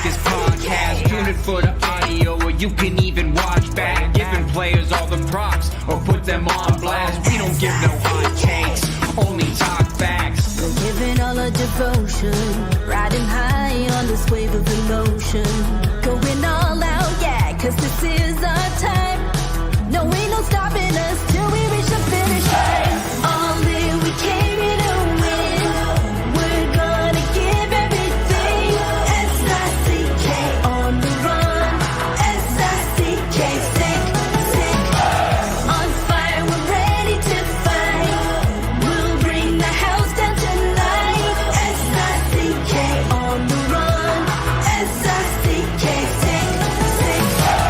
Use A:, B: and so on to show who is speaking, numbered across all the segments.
A: sickest podcast. Tune in for the audio, or you can even watch back. Giving players all the props, or put them on blast. We don't give no hot takes, only talk facts.
B: We're giving all our devotion, riding high on this wave of emotion. Going all out, yeah, cause this is our time. No, ain't no stopping us till we reach the finish line. All in, we came here to win. We're gonna give everything. S-I-C-K on the run. S-I-C-K, sick, sick. On fire, we're ready to fight. We'll bring the house down tonight. S-I-C-K on the run. S-I-C-K, sick, sick.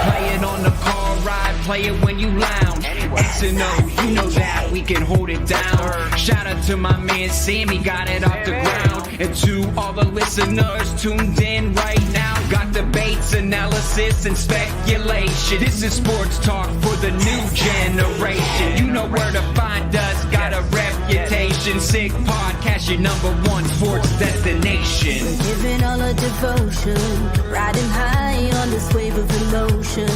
A: Play it on the car ride, play it when you lounge. X and O, you know that we can hold it down. Shout out to my man Sammy, got it off the ground. And to all the listeners tuned in right now, got debates, analysis, and speculation. This is sports talk for the new generation. You know where to find us, got a reputation. Sick podcast, your #1 sports destination.
B: Giving all our devotion, riding high on this wave of emotion.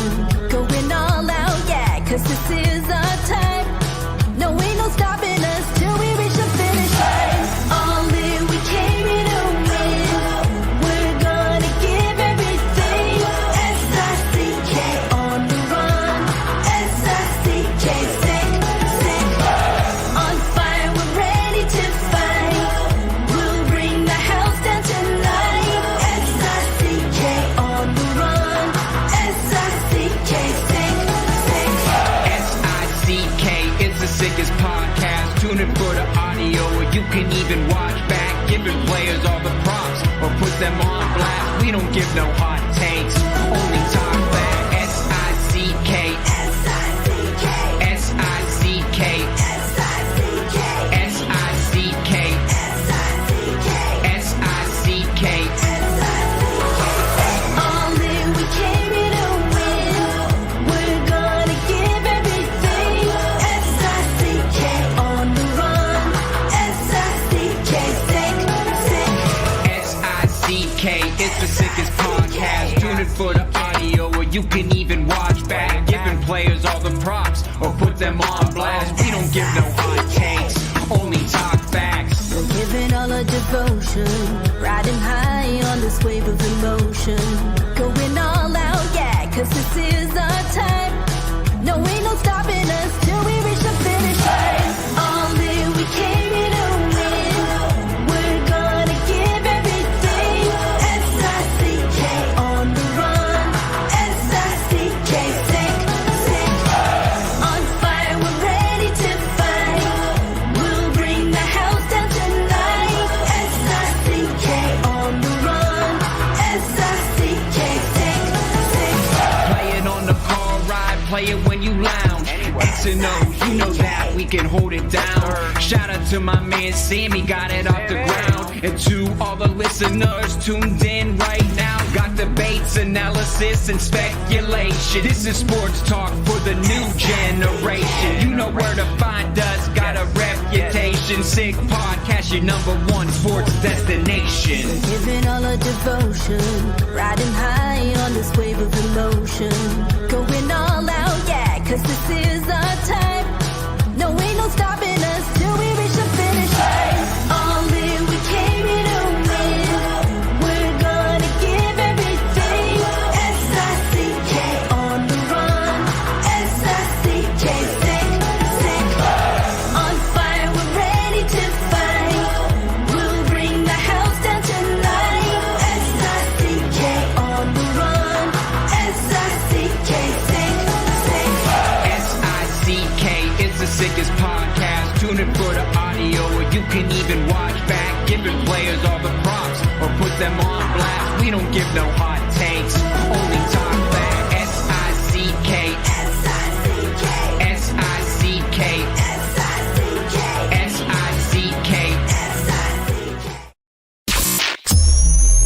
B: Going all out, yeah, cause this is our time. No, ain't no stopping us till we reach the finish line. All in, we came here to win. We're gonna give everything. S-I-C-K on the run. S-I-C-K, sick, sick. On fire, we're ready to fight. We'll bring the house down tonight. S-I-C-K on the run. S-I-C-K, sick, sick.
A: S-I-C-K is the sickest podcast. Tune in for the audio, or you can even watch back. Giving players all the props, or put them on blast. We don't give no hot takes, only talk back. S-I-C-K,
B: S-I-C-K,
A: S-I-C-K,
B: S-I-C-K,
A: S-I-C-K,
B: S-I-C-K,
A: S-I-C-K.
B: All in, we came here to win. We're gonna give everything. S-I-C-K on the run. S-I-C-K, sick, sick.
A: S-I-C-K is the sickest podcast. Tune in for the audio, or you can even watch back. Giving players all the props, or put them on blast. We don't give no hot takes, only talk facts.
B: We're giving all our devotion, riding high on this wave of emotion. Going all out, yeah, cause this is our time. No, ain't no stopping us till we reach the finish line. All in, we came here to win. We're gonna give everything. S-I-C-K on the run. S-I-C-K, sick, sick. On fire, we're ready to fight. We'll bring the house down tonight. S-I-C-K on the run. S-I-C-K, sick, sick.
A: Play it on the car ride, play it when you lounge. X and O, you know that we can hold it down. Shout out to my man Sammy, got it off the ground. And to all the listeners tuned in right now, got debates, analysis, and speculation. This is sports talk for the new generation. You know where to find us, got a reputation. Sick podcast, your #1 sports destination.
B: Giving all our devotion, riding high on this wave of emotion. Going all out, yeah, cause this is our time. No, ain't no stopping us till we reach the finish line. All in, we came here to win. We're gonna give everything. S-I-C-K on the run. S-I-C-K, sick, sick. On fire, we're ready to fight. We'll bring the house down tonight. S-I-C-K on the run. S-I-C-K, sick, sick.
A: S-I-C-K is the sickest podcast. Tune in for the audio, or you can even watch back. Giving players all the props, or put them on blast. We don't give no hot takes, only talk back. S-I-C-K,
B: S-I-C-K,
A: S-I-C-K,
B: S-I-C-K,
A: S-I-C-K.
B: S-I-C-K.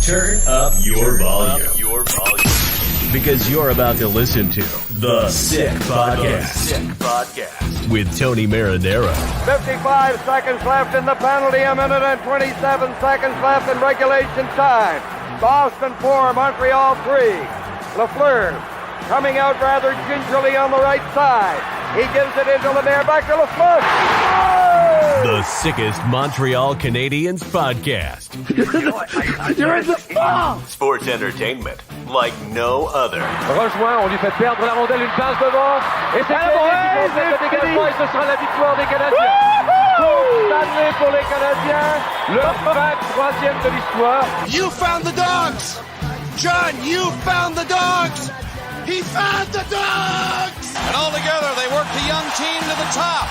C: Turn up your volume. Because you're about to listen to The Sick Podcast. With Tony Marinaro.
D: 55 seconds left in the penalty, a minute and 27 seconds left in regulation time. Boston 4, Montreal 3. Lafleur coming out rather gingerly on the right side. He gives it into Lemaire, back to Lafleur. Oh!
C: The sickest Montreal Canadiens podcast.
D: You're in the spot!
C: Sports entertainment like no other.
D: Rejoint, on lui fait perdre la rondelle, une passe devant. Et c'est le dégagement et ce sera la victoire des Canadiens. Coupe Stanley pour les Canadiens. Le 23e de l'histoire.
E: You found the dogs! John, you found the dogs! He found the dogs! And all together, they worked the young team to the top.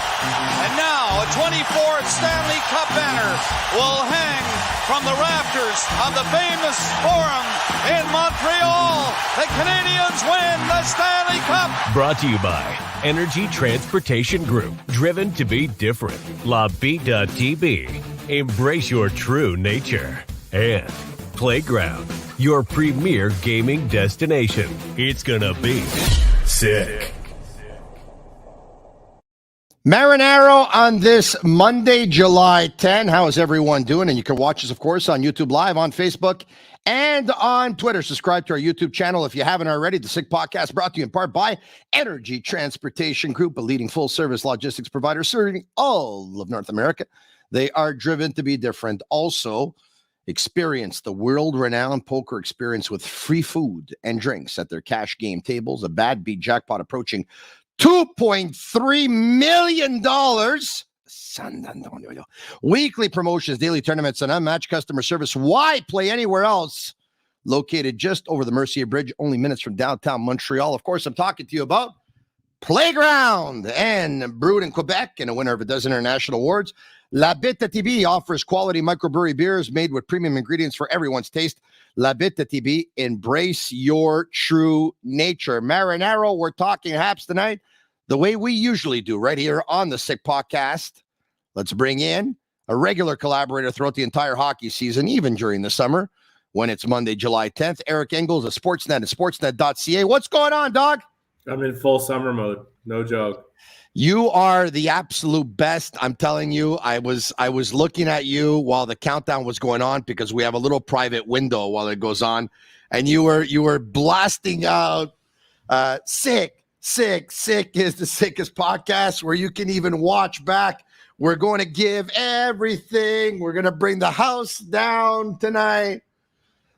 E: And now, a 24th Stanley Cup banner will hang from the rafters of the famous Forum in Montreal. The Canadiens win the Stanley Cup.
C: Brought to you by Energy Transportation Group. Driven to be different. La Vida Tibi. Embrace your true nature. And Playground, your premier gaming destination. It's gonna be sick.
F: Marinaro on this Monday, July 10. How is everyone doing? And you can watch us, of course, on YouTube Live, on Facebook, and on Twitter. Subscribe to our YouTube channel if you haven't already. The Sick Podcast brought to you in part by Energy Transportation Group, a leading full-service logistics provider serving all of North America. They are driven to be different. Also, experience the world-renowned poker experience with free food and drinks at their cash game tables. A bad beat jackpot approaching $2.3 million. Weekly promotions, daily tournaments, and unmatched customer service. Why play anywhere else? Located just over the Mercier Bridge, only minutes from downtown Montreal. Of course, I'm talking to you about Playground and Brewed in Quebec and a winner of a dozen international awards. La Bittt Tibi offers quality microbrewery beers made with premium ingredients for everyone's taste. La Bittt Tibi, embrace your true nature. Marinaro, we're talking Habs tonight the way we usually do right here on the Sick Podcast. Let's bring in a regular collaborator throughout the entire hockey season, even during the summer when it's Monday, July 10th. Eric Engels of Sportsnet and sportsnet.ca. What's going on, dog?
G: I'm in full summer mode. No joke.
F: You are the absolute best. I'm telling you, I was looking at you while the countdown was going on because we have a little private window while it goes on. And you were blasting out sick is the sickest podcast where you can even watch back. We're going to give everything. We're going to bring the house down tonight.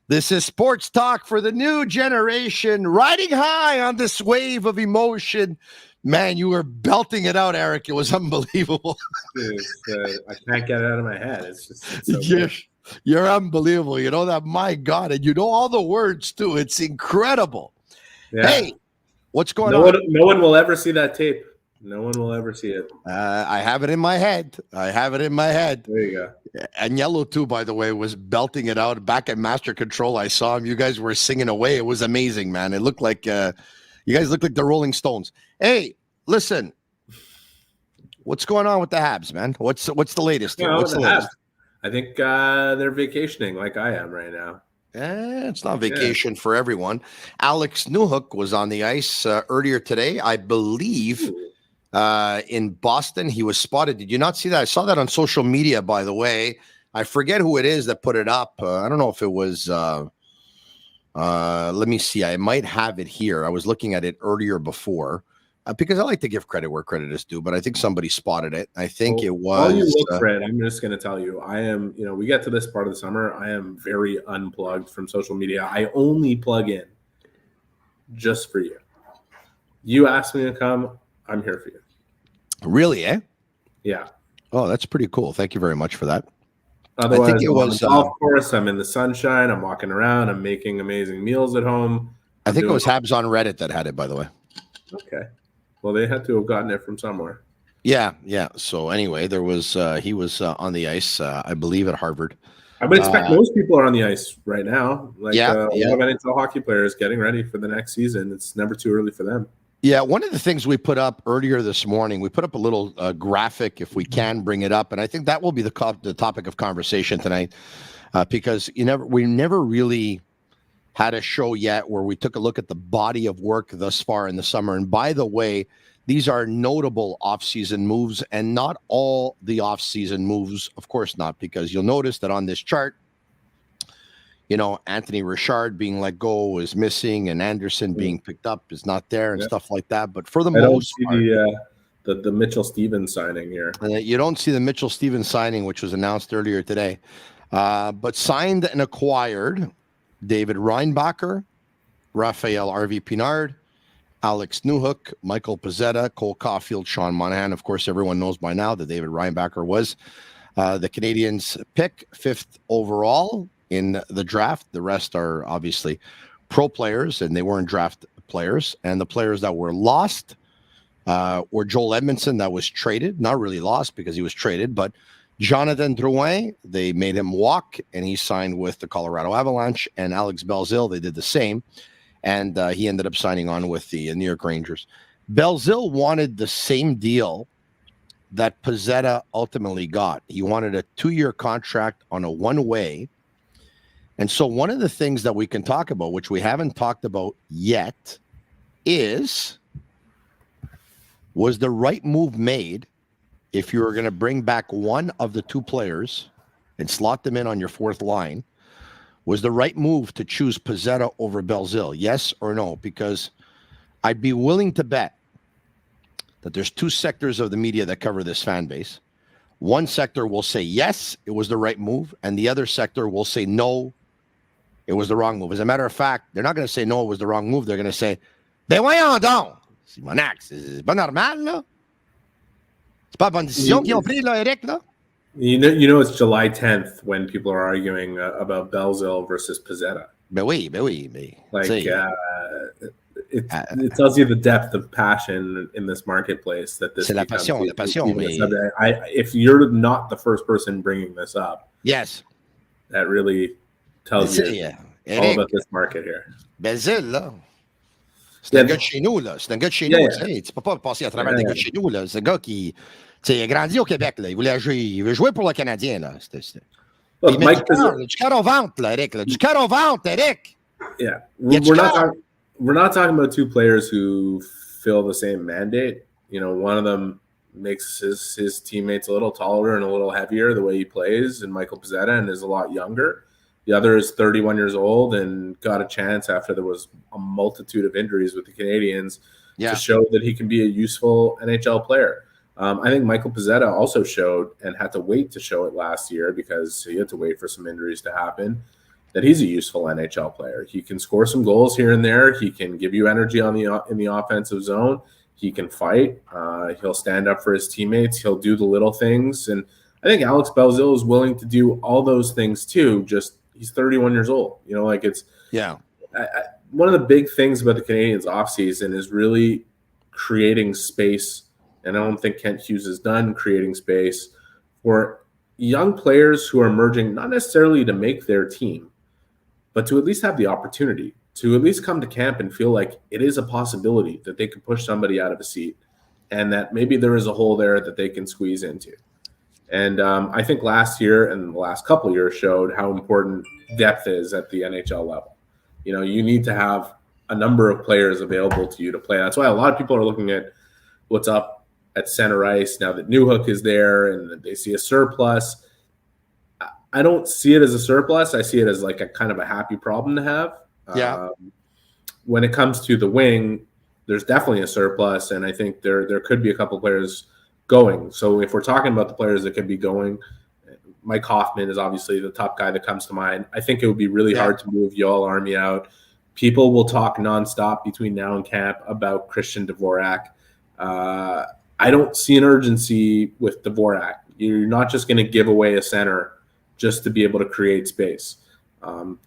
F: This is sports talk for the new generation, riding high on this wave of emotion. Man, you were belting it out, Eric. It was unbelievable.
G: I can't get it out of my head. It's so
F: you're unbelievable. You know that, my God, and you know all the words too. It's incredible. Yeah. Hey, what's going on?
G: No one will ever see that tape. No one will ever see it.
F: I have it in my head. There
G: you go.
F: And Yellow too, by the way, was belting it out back at Master Control. I saw him. You guys were singing away. It was amazing, man. It looked like you guys look like the Rolling Stones. Hey, listen. What's going on with the Habs, man? What's the latest? What's the latest?
G: I think they're vacationing like I am right now.
F: It's not vacation for everyone. Alex Newhook was on the ice earlier today, I believe, in Boston. He was spotted. Did you not see that? I saw that on social media, by the way. I forget who it is that put it up. I don't know if it was let me see. I might have it here. I was looking at it earlier before because I like to give credit where credit is due, but I think somebody spotted it. I think it was.
G: While you look, Fred, I'm just going to tell you, I am, we get to this part of the summer. I am very unplugged from social media. I only plug in just for you. You asked me to come. I'm here for you.
F: Really, eh?
G: Yeah.
F: Oh, that's pretty cool. Thank you very much for that.
G: Otherwise, I think it was golf course. I'm in the sunshine. I'm walking around. I'm making amazing meals at home.
F: I think it was Habs on Reddit that had it, by the way.
G: Okay. Well, they had to have gotten it from somewhere.
F: Yeah. So anyway, there was he was on the ice, I believe, at Harvard.
G: I would expect most people are on the ice right now. A lot of NHL hockey players getting ready for the next season. It's never too early for them.
F: Yeah, one of the things we put up earlier this morning, we put up a little graphic, if we can bring it up, and I think that will be the topic of conversation tonight, because we never really had a show yet where we took a look at the body of work thus far in the summer. And by the way, these are notable off-season moves, and not all the off-season moves, of course not, because you'll notice that on this chart, Anthony Richard being let go is missing, and Anderson being picked up is not there, and stuff like that. But for the most part,
G: the Mitchell Stevens signing here.
F: You don't see the Mitchell Stevens signing, which was announced earlier today. But signed and acquired David Reinbacher, Raphael RV Pinard, Alex Newhook, Michael Pezzetta, Cole Caulfield, Sean Monahan. Of course, everyone knows by now that David Reinbacher was the Canadiens' pick, 5th overall in the draft. The rest are obviously pro players, and they weren't draft players. And the players that were lost were Joel Edmondson, that was traded. Not really lost because he was traded, but Jonathan Drouin, they made him walk, and he signed with the Colorado Avalanche. And Alex Belzile, they did the same, and he ended up signing on with the New York Rangers. Belzile wanted the same deal that Pezzetta ultimately got. He wanted a 2-year contract on a one-way. And so one of the things that we can talk about, which we haven't talked about yet, was the right move made if you were going to bring back one of the 2 players and slot them in on your 4th line? Was the right move to choose Pezzetta over Belzile? Yes or no? Because I'd be willing to bet that there's 2 sectors of the media that cover this fan base. One sector will say, yes, it was the right move. And the other sector will say, no, it was the wrong move. As a matter of fact, they're not going to say, no, it was the wrong move. They're going to say, ben voyons donc. Simonac, c'est pas normal, là. C'est pas bonne décision qu'ils ont pris, là, Eric, là.
G: You know, it's July 10th when people are arguing about Belzile versus Pezzetta.
F: Ben oui.
G: Like, it tells you the depth of passion in this marketplace that this.
F: C'est la passion.
G: If you're not the first person bringing this up,
F: yes,
G: that really tells you all about this market here.
F: Belzile, là. C'est un gars de chez nous, là. C'est un gars de chez nous. Tu peux pas passer à travers des gars de chez nous, là. C'est un gars qui, il a grandi au Québec, là. Il veut jouer pour le Canadien, là.
G: Look,
F: il met du cœur au ventre, là, Eric. Là. Du cœur au ventre, Eric.
G: Yeah, we're not talking about 2 players who fill the same mandate. One of them makes his teammates a little taller and a little heavier the way he plays, and Michael Pezzetta, and is a lot younger. The other is 31 years old and got a chance after there was a multitude of injuries with the Canadiens to show that he can be a useful NHL player. I think Michael Pezzetta also showed, and had to wait to show it last year because he had to wait for some injuries to happen, that he's a useful NHL player. He can score some goals here and there. He can give you energy in the offensive zone. He can fight. He'll stand up for his teammates. He'll do the little things. And I think Alex Belzile is willing to do all those things too. Just he's 31 years old. One of the big things about the Canadiens offseason is really creating space. And I don't think Kent Hughes has done creating space for young players who are emerging, not necessarily to make their team, but to at least have the opportunity to at least come to camp and feel like it is a possibility that they could push somebody out of a seat, and that maybe there is a hole there that they can squeeze into. And I think last year and the last couple of years showed how important depth is at the NHL level. You need to have a number of players available to you to play. That's why a lot of people are looking at what's up at center ice now that Newhook is there and they see a surplus. I don't see it as a surplus. I see it as like a kind of a happy problem to have. When it comes to the wing, there's definitely a surplus, and I think there could be a couple players going. So if we're talking about the players that could be going, Mike Hoffman is obviously the top guy that comes to mind. I think it would be really hard to move Yoel Army out. People will talk nonstop between now and camp about Christian Dvorak. I don't see an urgency with Dvorak. You're not just going to give away a center just to be able to create space.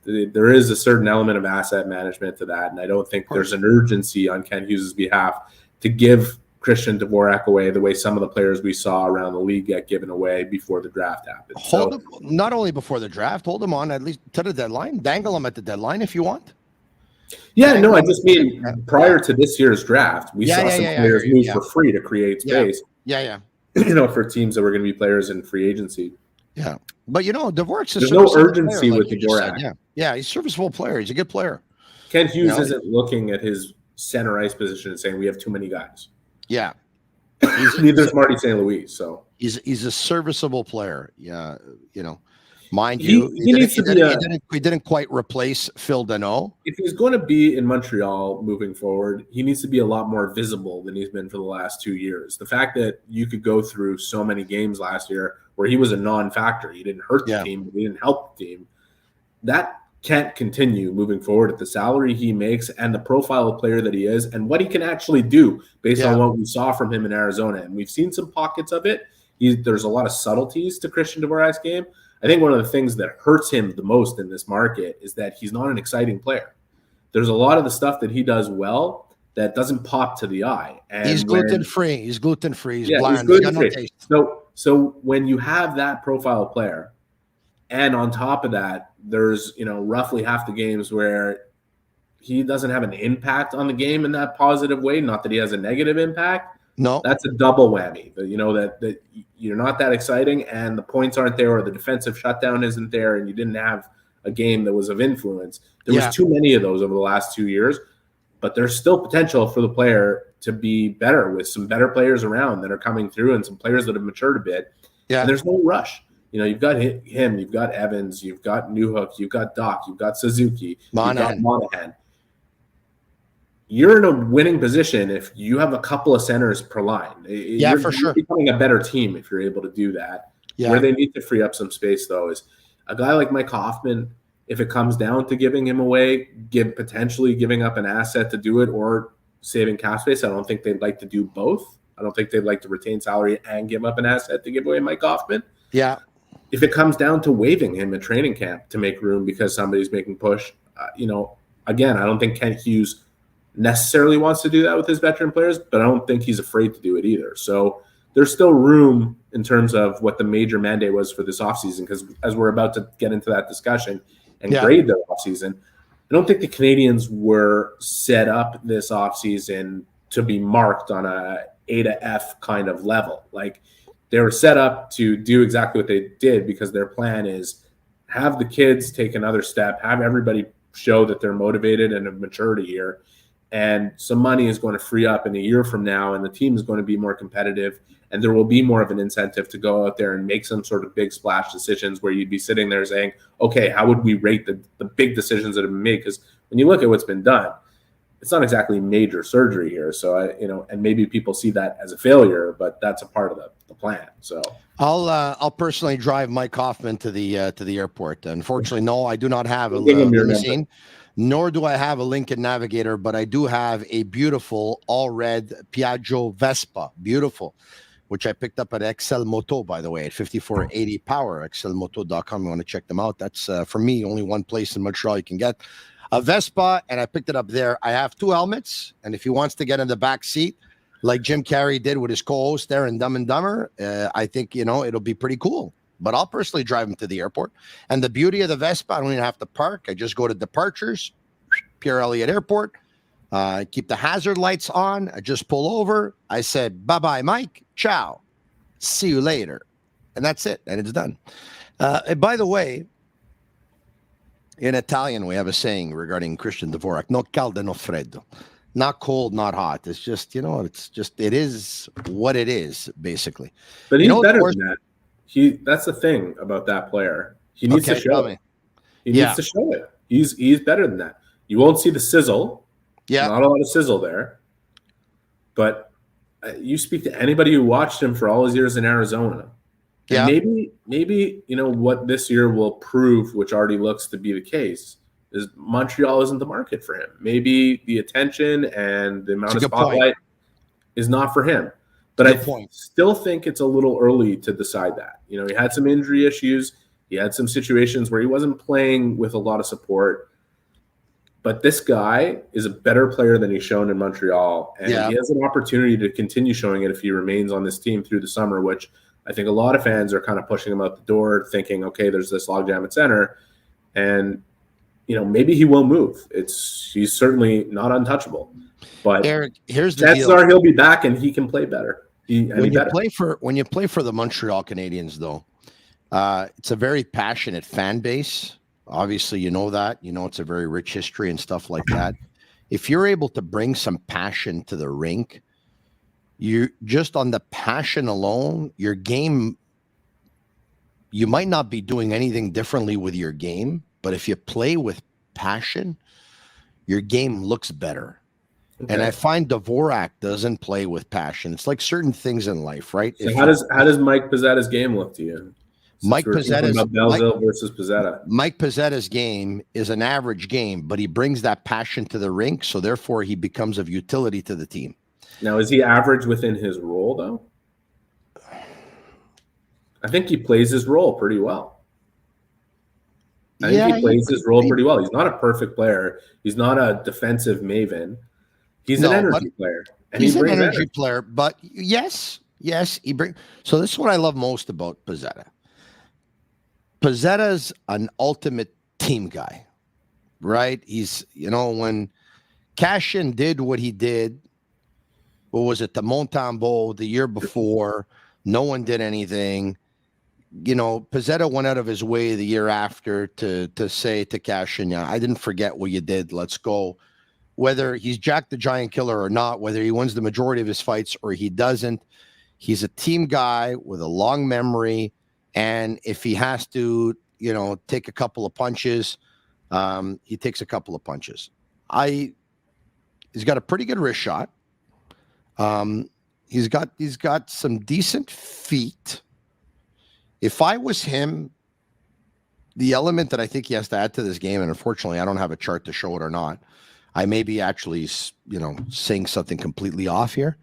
G: There is a certain element of asset management to that, and I don't think there's an urgency on Kent Hughes' behalf to give Christian Dvorak away the way some of the players we saw around the league get given away before the draft happened.
F: Hold him, not only before the draft, hold him on at least to the deadline. Dangle him at the deadline if you want.
G: Yeah, no, I just mean prior to this year's draft, we saw some players move for free to create space. For teams that were going to be players in free agency.
F: Yeah, but Dvorak's
G: there's no urgency with Dvorak.
F: Yeah, he's a serviceable player. He's a good player.
G: Kent Hughes isn't looking at his center ice position and saying we have too many guys.
F: Yeah,
G: neither is Marty St. Louis. So
F: he's a serviceable player. Yeah, Mind you,
G: he needs to be
F: he didn't quite replace Phil Deneau.
G: If he's going to be in Montreal moving forward, he needs to be a lot more visible than he's been for the last 2 years. The fact that you could go through so many games last year where he was a non-factor, he didn't hurt the team, but he didn't help the team, that can't continue moving forward at the salary he makes and the profile of player that he is and what he can actually do based on what we saw from him in Arizona. And we've seen some pockets of it. There's a lot of subtleties to Christian Dvorak's game. I think one of the things that hurts him the most in this market is that he's not an exciting player. There's a lot of the stuff that he does well that doesn't pop to the eye. And
F: he's gluten-free. He's gluten-free. He's
G: bland. He's gluten-free. So when you have that profile player, and on top of that, there's roughly half the games where he doesn't have an impact on the game in that positive way. Not that he has a negative impact.
F: No,
G: that's a double whammy. That you're not that exciting, and the points aren't there, or the defensive shutdown isn't there, and you didn't have a game that was of influence. There was too many of those over the last 2 years, but there's still potential for the player to be better with some better players around that are coming through and some players that have matured a bit. Yeah, and there's no rush. You've got him, you've got Evans, you've got Newhook, you've got Doc, you've got Suzuki, you've got Monahan. You're in a winning position if you have a couple of centers per line.
F: You're
G: becoming a better team if you're able to do that. Where they need to free up some space, though, is a guy like Mike Hoffman, if it comes down to giving him away, potentially giving up an asset to do it or saving cap space. I don't think they'd like to do both. I don't think they'd like to retain salary and give up an asset to give away Mike Hoffman.
F: Yeah.
G: If it comes down to waiving him at training camp to make room because somebody's making push, again, I don't think Kent Hughes necessarily wants to do that with his veteran players, but I don't think he's afraid to do it either. So there's still room in terms of what the major mandate was for this offseason, because as we're about to get into that discussion and grade their offseason, I don't think the Canadians were set up this offseason to be marked on a A to F kind of level. Like, they were set up to do exactly what they did because their plan is have the kids take another step, have everybody show that they're motivated and have matured a year. And some money is going to free up in a year from now, and the team is going to be more competitive, and there will be more of an incentive to go out there and make some sort of big splash decisions where you'd be sitting there saying, okay, how would we rate the big decisions that have been made? Because when you look at what's been done, it's not exactly major surgery here. So, and maybe people see that as a failure, but that's a part of the plan. So
F: I'll personally drive Mike Hoffman to the airport. Unfortunately, no, I do not have a limousine. Nor do I have a Lincoln Navigator, but I do have a beautiful all-red Piaggio Vespa, beautiful, which I picked up at Excel Moto, by the way, at 5480 Power, excelmoto.com. You want to check them out. That's, for me, only one place in Montreal you can get a Vespa, and I picked it up there. I have 2 helmets, and if he wants to get in the back seat, like Jim Carrey did with his co-host there in Dumb and Dumber, I think, it'll be pretty cool. But I'll personally drive him to the airport. And the beauty of the Vespa, I don't even have to park. I just go to departures, Pierre Elliott Airport, keep the hazard lights on. I just pull over. I said, bye-bye, Mike. Ciao. See you later. And that's it. And it's done. And by the way, in Italian, we have a saying regarding Christian Dvorak, no caldo, no freddo. Not cold, not hot. It's just, it is what it is, basically.
G: But he's better than that. That's the thing about that player. He needs to show it. He needs to show it. He's better than that. You won't see the sizzle. Yeah, not a lot of sizzle there. But you speak to anybody who watched him for all his years in Arizona. And maybe what this year will prove, which already looks to be the case, is Montreal isn't the market for him. Maybe the attention and the amount of spotlight is not for him. But I still think it's a little early to decide that. He had some injury issues. He had some situations where he wasn't playing with a lot of support. But this guy is a better player than he's shown in Montreal. And he has an opportunity to continue showing it if he remains on this team through the summer, which I think a lot of fans are kind of pushing him out the door, thinking, okay, there's this logjam at center. And, maybe he will move. He's certainly not untouchable. But
F: Eric, here's the
G: chances are he'll be back and he can play better.
F: When you play for the Montreal Canadiens, though, it's a very passionate fan base. Obviously, you know that. It's a very rich history and stuff like that. If you're able to bring some passion to the rink, you just on the passion alone, your game you might not be doing anything differently with your game, but if you play with passion, your game looks better. Okay. And I find Dvorak doesn't play with passion. It's like certain things in life, right?
G: So how does Mike Pezzetta's game look to you?
F: Mike Pezzetta's
G: Belzile versus Pezzetta.
F: Mike Pezzetta's game is an average game, but he brings that passion to the rink, so therefore he becomes of utility to the team.
G: Now, is he average within his role, though? I think he plays his role pretty well. I think he plays his role pretty well. He's not a perfect player. He's not a defensive maven. He's an energy player. And
F: he's an energy player, but yes, he brings. So this is what I love most about Pezzetta. Pezzetta's an ultimate team guy, right? He's, when Cashin did what he did, what was it, the Montembeau the year before, no one did anything. Pezzetta went out of his way the year after to say to Cashin, I didn't forget what you did. Let's go. Whether he's Jack the Giant Killer or not, whether he wins the majority of his fights or he doesn't, he's a team guy with a long memory. And if he has to, take a couple of punches, he takes a couple of punches. He's got a pretty good wrist shot. He's got some decent feet. If I was him, the element that I think he has to add to this game, and unfortunately I don't have a chart to show it or not, I may be actually, saying something completely off here.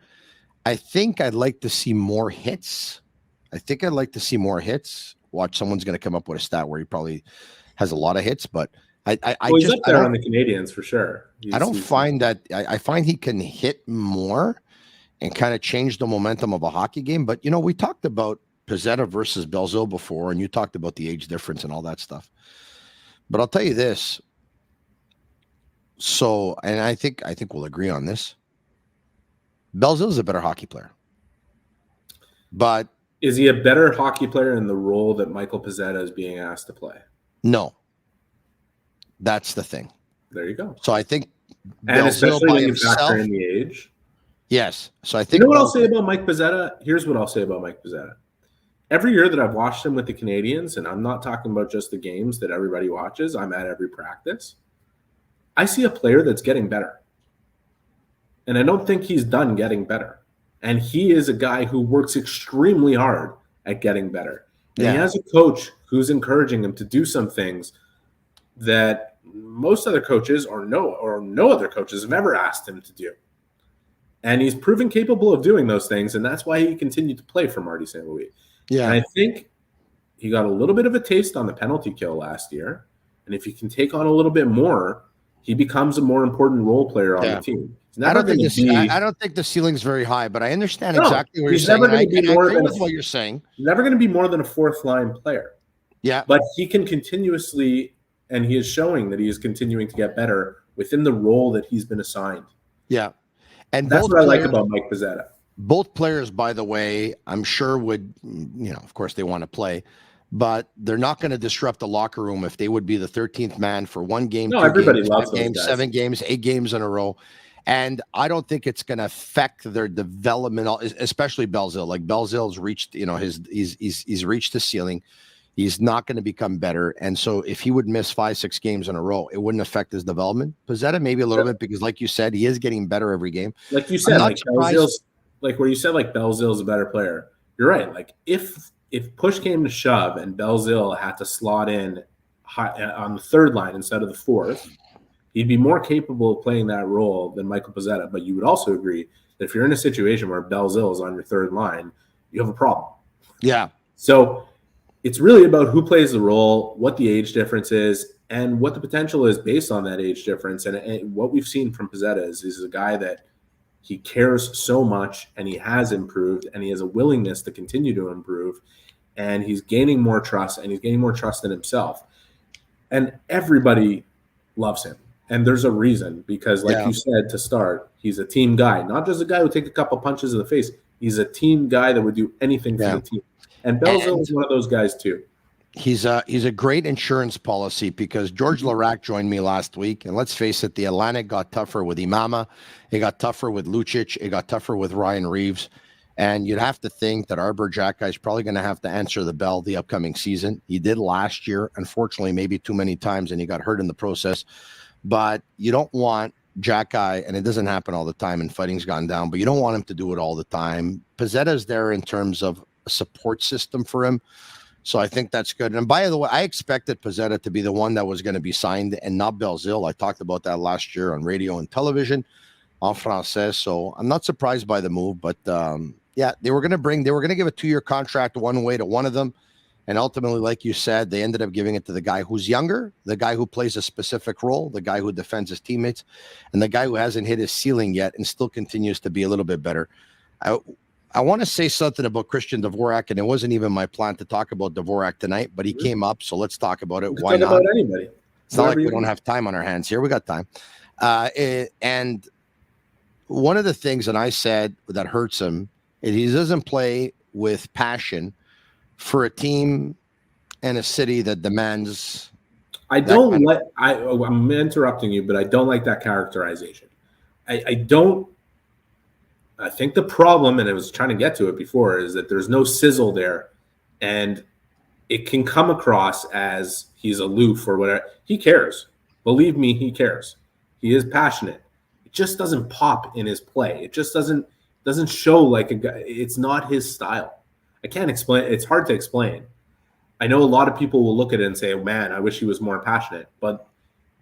F: I think I'd like to see more hits. Watch, someone's going to come up with a stat where he probably has a lot of hits, but
G: he's up there on the Canadians for sure.
F: I find he can hit more and kind of change the momentum of a hockey game. But, we talked about Pezzetta versus Belzile before, and you talked about the age difference and all that stuff. But I'll tell you this. So, and I think we'll agree on this. Belzile's a better hockey player. But
G: is he a better hockey player in the role that Michael Pezzetta is being asked to play?
F: No. That's the thing.
G: There you go.
F: So I think
G: and especially when you factor in the age.
F: Yes. So I think
G: what I'll say about Mike Pezzetta? Here's what I'll say about Mike Pezzetta. Every year that I've watched him with the Canadians, and I'm not talking about just the games that everybody watches, I'm at every practice, I see a player that's getting better. And I don't think he's done getting better. And he is a guy who works extremely hard at getting better. And he has a coach who's encouraging him to do some things that most other coaches or no other coaches have ever asked him to do. And he's proven capable of doing those things, and that's why he continued to play for Marty St. Louis. Yeah. And I think he got a little bit of a taste on the penalty kill last year. And if he can take on a little bit more, he becomes a more important role player on the team.
F: I don't think the ceiling's very high, but I understand exactly what you're saying. I agree with what you're saying.
G: He's never going to be more than a fourth line player.
F: Yeah.
G: But he can continuously, and he is showing that he is continuing to get better within the role that he's been assigned.
F: Yeah. And
G: that's what I like about Mike Pezzetta.
F: Both players, by the way, I'm sure would, of course they want to play, but they're not going to disrupt the locker room if they would be the 13th man for one game.
G: No, everybody loves those guys.
F: 7 games, 8 games in a row. And I don't think it's going to affect their development, especially Belzile. Like Belzile's reached, he's reached the ceiling. He's not going to become better. And so if he would miss 5-6 games in a row, it wouldn't affect his development. Pezzetta maybe a little bit because, like you said, he is getting better every game.
G: Like you said, where you said Belzile's a better player. You're right. Like if push came to shove and Belzile had to slot in on the third line instead of the fourth, he'd be more capable of playing that role than Michael Pezzetta. But you would also agree that if you're in a situation where Belzile is on your third line, you have a problem.
F: Yeah.
G: So it's really about who plays the role, what the age difference is, and what the potential is based on that age difference. And what we've seen from Pezzetta is a guy that he cares so much, and he has improved, and he has a willingness to continue to improve, and he's gaining more trust, and he's gaining more trust in himself. And everybody loves him. And there's a reason, because like you said to start, he's a team guy, not just a guy who would take a couple punches in the face. He's a team guy that would do anything for the team. And Belzile is one of those guys too.
F: He's a great insurance policy, because George Larac joined me last week, and let's face it, the Atlantic got tougher with Imama, it got tougher with Lucic, it got tougher with Ryan Reeves, And you'd have to think that Arbor Jack is probably going to have to answer the bell the upcoming season. He did last year, unfortunately, maybe too many times, and he got hurt in the process. But you don't want Jack Guy, and it doesn't happen all the time, and fighting's gone down, but you don't want him to do it all the time. Pezzetta's there in terms of a support system for him. So I think that's good. And by the way, I expected Pezzetta to be the one that was going to be signed and not Belzile. I talked about that last year on radio and television en français. So I'm not surprised by the move, but yeah, they were going to give a 2-year contract one way to one of them. And ultimately, like you said, they ended up giving it to the guy who's younger, the guy who plays a specific role, the guy who defends his teammates, and the guy who hasn't hit his ceiling yet and still continues to be a little bit better. I want to say something about Christian Dvorak, and it wasn't even my plan to talk about Dvorak tonight, but he came up, so let's talk about it. Why not?
G: About anybody.
F: It's not like we don't have time on our hands here. We got time. And one of the things that I said that hurts him is he doesn't play with passion for a team and a city that demands.
G: I'm interrupting you, but I don't like that characterization. I think the problem, and I was trying to get to it before, is that there's no sizzle there, and it can come across as he's aloof or whatever. He cares. Believe me, he cares. He is passionate. It just doesn't pop in his play. It just doesn't show like a guy. It's not his style. I can't explain. It's hard to explain. I know a lot of people will look at it and say, oh, man, I wish he was more passionate. But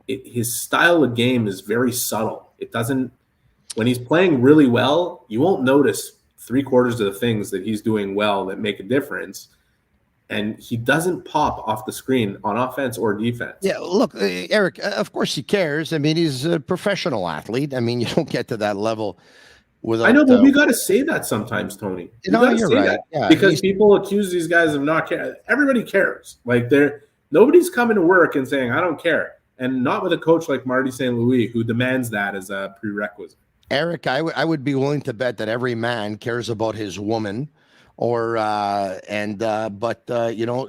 G: his style of game is very subtle. It doesn't. When he's playing really well, you won't notice 3/4 of the things that he's doing well that make a difference. And he doesn't pop off the screen on offense or defense.
F: Yeah, look, Eric, of course he cares. I mean, he's a professional athlete. I mean, you don't get to that level without.
G: I know, but we got to say that sometimes, Tony. You're right. Yeah, because people accuse these guys of not caring. Everybody cares. Like nobody's coming to work and saying, I don't care. And not with a coach like Marty St. Louis, who demands that as a prerequisite.
F: Eric, I would be willing to bet that every man cares about his woman, but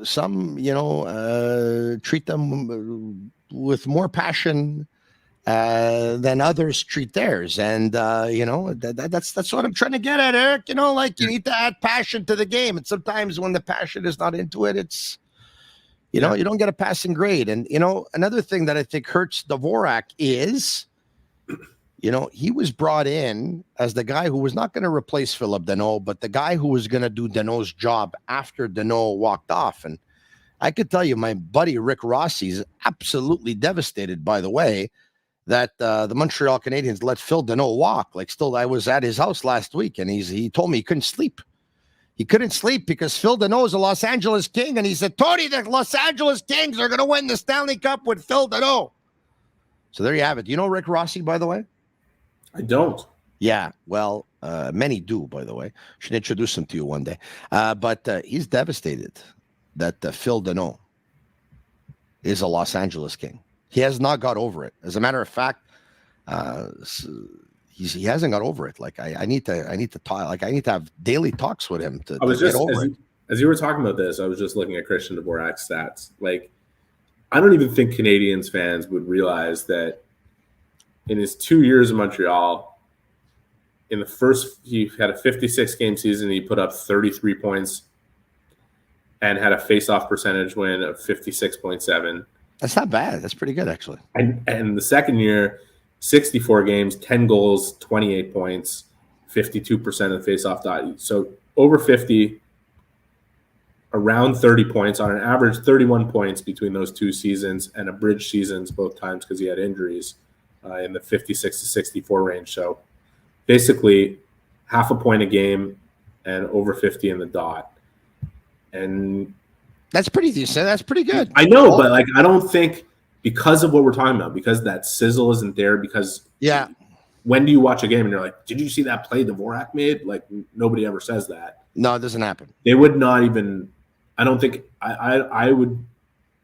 F: some treat them with more passion than others treat theirs, and that's what I'm trying to get at, Eric. Like you need to add passion to the game, and sometimes when the passion is not into it, it's you don't get a passing grade. And another thing that I think hurts Dvorak is. He was brought in as the guy who was not going to replace Philip Deneau, but the guy who was going to do Deneau's job after Deneau walked off. And I could tell you, my buddy Rick Rossi is absolutely devastated, by the way, that the Montreal Canadiens let Phil Deneau walk. I was at his house last week, and he told me he couldn't sleep. He couldn't sleep because Phil Deneau is a Los Angeles King, and he said, Tony, the Los Angeles Kings are going to win the Stanley Cup with Phil Deneau. So there you have it. Do you know Rick Rossi, by the way?
G: I don't.
F: Yeah, well, many do, by the way. Should introduce him to you one day. But he's devastated that Phil Deneau is a Los Angeles King. He has not got over it. As a matter of fact, he hasn't got over it. Like I need to talk. Like I need to have daily talks with him to get over it.
G: As you were talking about this, I was just looking at Christian Dvorak's stats. Like, I don't even think Canadiens fans would realize that. In his 2 years in Montreal, in the first, he had a 56-game season. He put up 33 points and had a face-off percentage win of 56.7.
F: That's not bad. That's pretty good, actually.
G: And the second year, 64 games, 10 goals, 28 points, 52% of the face-off dot. So over 50, around 30 points on an average, 31 points between those two seasons, and abridged seasons both times because he had injuries. In the 56 to 64 range. So basically half a point a game and over 50 in the dot. And
F: that's pretty decent. That's pretty good.
G: I know, but I don't think because of what we're talking about, because that sizzle isn't there, because when do you watch a game and you're like, did you see that play Dvorak made? Like nobody ever says that.
F: No, it doesn't happen.
G: They would not even, I don't think I would.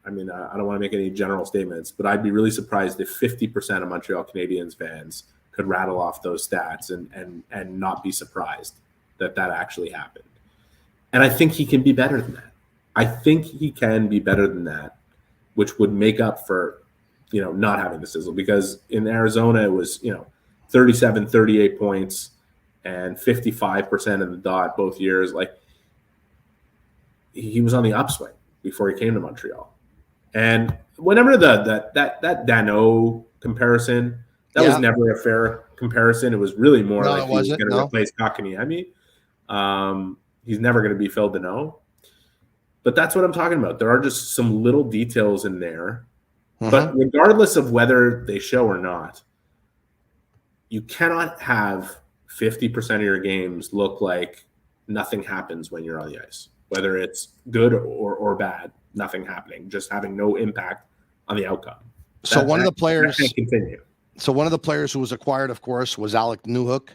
G: I mean, I don't want to make any general statements, but I'd be really surprised if 50% of Montreal Canadiens fans could rattle off those stats and not be surprised that actually happened. And I think he can be better than that. I think he can be better than that, which would make up for, not having the sizzle. Because in Arizona, it was, 37, 38 points and 55% of the dot both years. Like, he was on the upswing before he came to Montreal. And whenever that Dano comparison, that was never a fair comparison. It was really more like he was going to replace Kakaniemi. He's never going to be Phil Dano. But that's what I'm talking about. There are just some little details in there. But regardless of whether they show or not, you cannot have 50% of your games look like nothing happens when you're on the ice. Whether it's good or bad, nothing happening, just having no impact on the outcome.
F: So one of the players
G: continue.
F: So one of the players who was acquired, of course, was Alec Newhook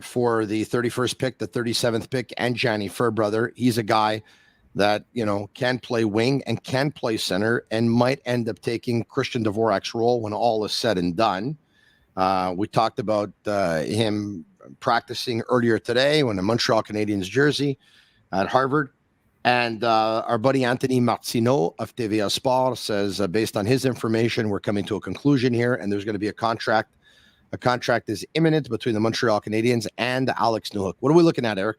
F: for the 31st pick, the 37th pick, and Gianni Fairbrother. He's a guy that, you know, can play wing and can play center and might end up taking Christian Dvorak's role when all is said and done. We talked about him practicing earlier today when the Montreal Canadiens jersey at Harvard. And our buddy Anthony Martineau of TVA Sport says, based on his information, we're coming to a conclusion here, and there's going to be a contract. A contract is imminent between the Montreal Canadiens and Alex Newhook. What are we looking at, Eric?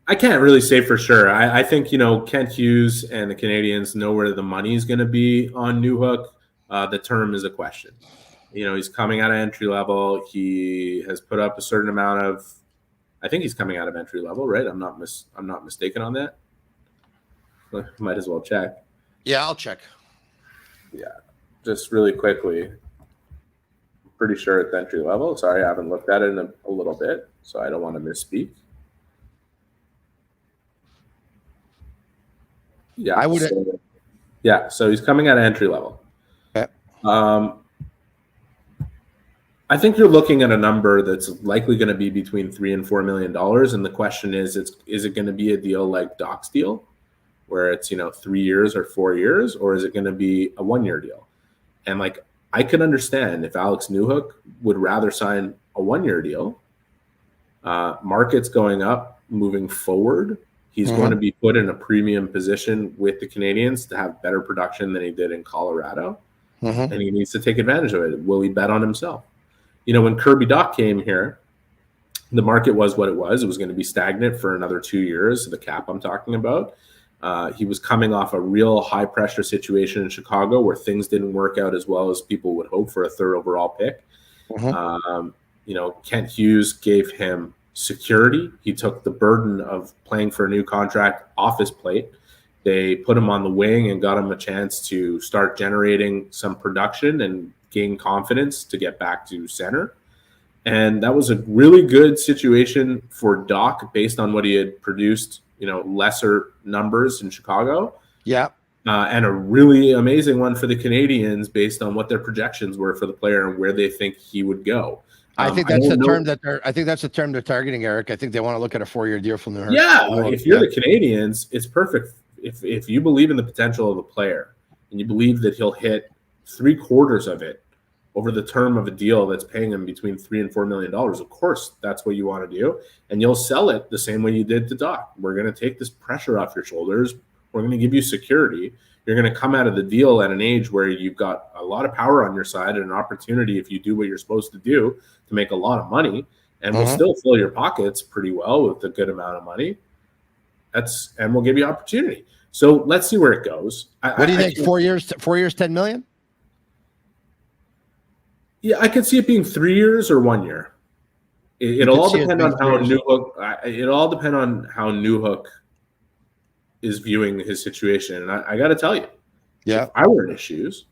G: I can't really say for sure. I think, you know, Kent Hughes and the Canadiens know where the money is going to be on Newhook. The term is a question. You know, he's coming out of entry level. He has put up a certain amount of. I think he's coming out of entry level, right? I'm not mistaken on that. Might as well check.
F: Yeah, I'll check.
G: Yeah, just really quickly. I'm pretty sure it's entry level. Sorry, I haven't looked at it in a little bit, so I don't want to misspeak. Yeah,
F: I would.
G: So he's coming out of entry level.
F: Okay.
G: I think you're looking at a number that's likely going to be between $3 and $4 million, and the question is it going to be a deal like Doc's deal, where it's, you know, 3 years or 4 years, or is it going to be a 1 year deal? And like, I could understand if Alex Newhook would rather sign a 1 year deal. Market's going up, moving forward. He's going to be put in a premium position with the Canadiens to have better production than he did in Colorado, and he needs to take advantage of it. Will he bet on himself? You know, when Kirby Dach came here, the market was what it was. It was going to be stagnant for another 2 years, the cap I'm talking about. He was coming off a real high-pressure situation in Chicago where things didn't work out as well as people would hope for a third overall pick. You know, Kent Hughes gave him security. He took the burden of playing for a new contract off his plate. They put him on the wing and got him a chance to start generating some production and gain confidence to get back to center. And that was a really good situation for Dach based on what he had produced, you know, lesser numbers in Chicago.
F: Yeah.
G: And a really amazing one for the Canadiens based on what their projections were for the player and where they think he would go.
F: I think that's the term that they're. I think that's the term they're targeting, Eric. I think they want to look at a 4 year deal from the.
G: Yeah, if you're the Canadiens, it's perfect. If you believe in the potential of the player and you believe that he'll hit 3/4 of it over the term of a deal that's paying him between $3 and $4 million, of course, that's what you want to do. And you'll sell it the same way you did to Dach. We're going to take this pressure off your shoulders. We're going to give you security. You're going to come out of the deal at an age where you've got a lot of power on your side and an opportunity, if you do what you're supposed to do, to make a lot of money. And we'll still fill your pockets pretty well with a good amount of money. And we'll give you opportunity. So let's see where it goes.
F: What do you think? 4 years, 4 years, $10 million?
G: Yeah, I could see it being 3 years or 1 year. It'll all depend on how Newhook. It'll all depend on how Newhook is viewing his situation. And I got to tell you, if I were in his shoes,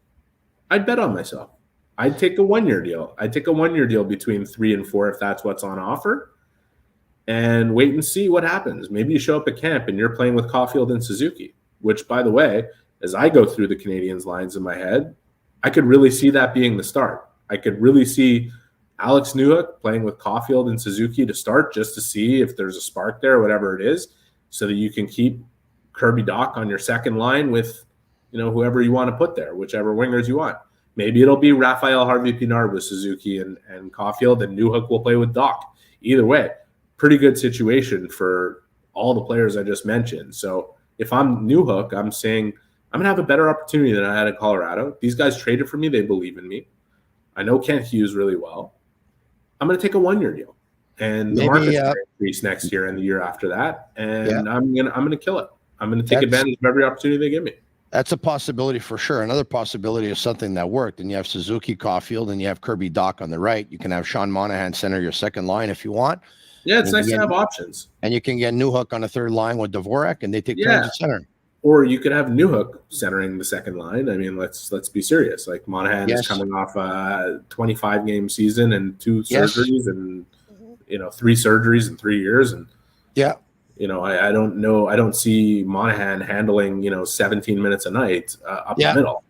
G: I'd bet on myself. I'd take a 1 year deal. I'd take a 1 year deal between 3 and 4 if that's what's on offer, and wait and see what happens. Maybe you show up at camp and you're playing with Caulfield and Suzuki, which, by the way, as I go through the Canadiens lines in my head, I could really see that being the start. I could really see Alex Newhook playing with Caulfield and Suzuki to start, just to see if there's a spark there, whatever it is, so that you can keep Kirby Dach on your second line with, you know, whoever you want to put there, whichever wingers you want. Maybe it'll be Raphael Harvey-Pinard with Suzuki and Caulfield, and Newhook will play with Dach. Either way, pretty good situation for all the players I just mentioned. So if I'm Newhook, I'm saying I'm going to have a better opportunity than I had in Colorado. These guys traded for me. They believe in me. I know Kent Hughes really well. I'm going to take a 1 year deal. and the market's going to increase next year and the year after that. And I'm gonna kill it. I'm gonna take advantage of every opportunity they give me.
F: That's a possibility for sure. Another possibility is something that worked. And you have Suzuki, Caulfield, and you have Kirby Dach on the right. You can have Sean Monahan center your second line if you want.
G: Yeah, it's nice to have options.
F: And you can get Newhook on a third line with Dvorak, and they take turns at center.
G: Or you could have Newhook centering the second line. I mean, let's be serious. Like Monahan is coming off a 25-game season and 2 surgeries and 3 surgeries in 3 years. And I don't know. I don't see Monahan handling 17 minutes a night up the middle.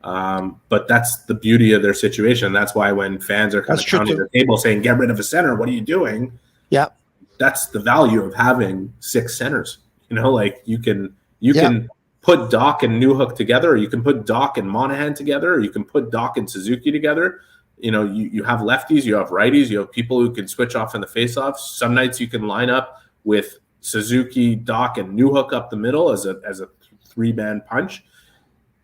G: But that's the beauty of their situation. That's why when fans are kind of pounding the table saying, "Get rid of a center," what are you doing? Yeah, that's the value of having 6 centers. Like you can put Dach and Newhook together, or you can put Dach and Monahan together, or you can put Dach and Suzuki together. You have lefties, you have righties, you have people who can switch off in the faceoffs. Some nights you can line up with Suzuki, Dach, and Newhook up the middle as a 3-man punch.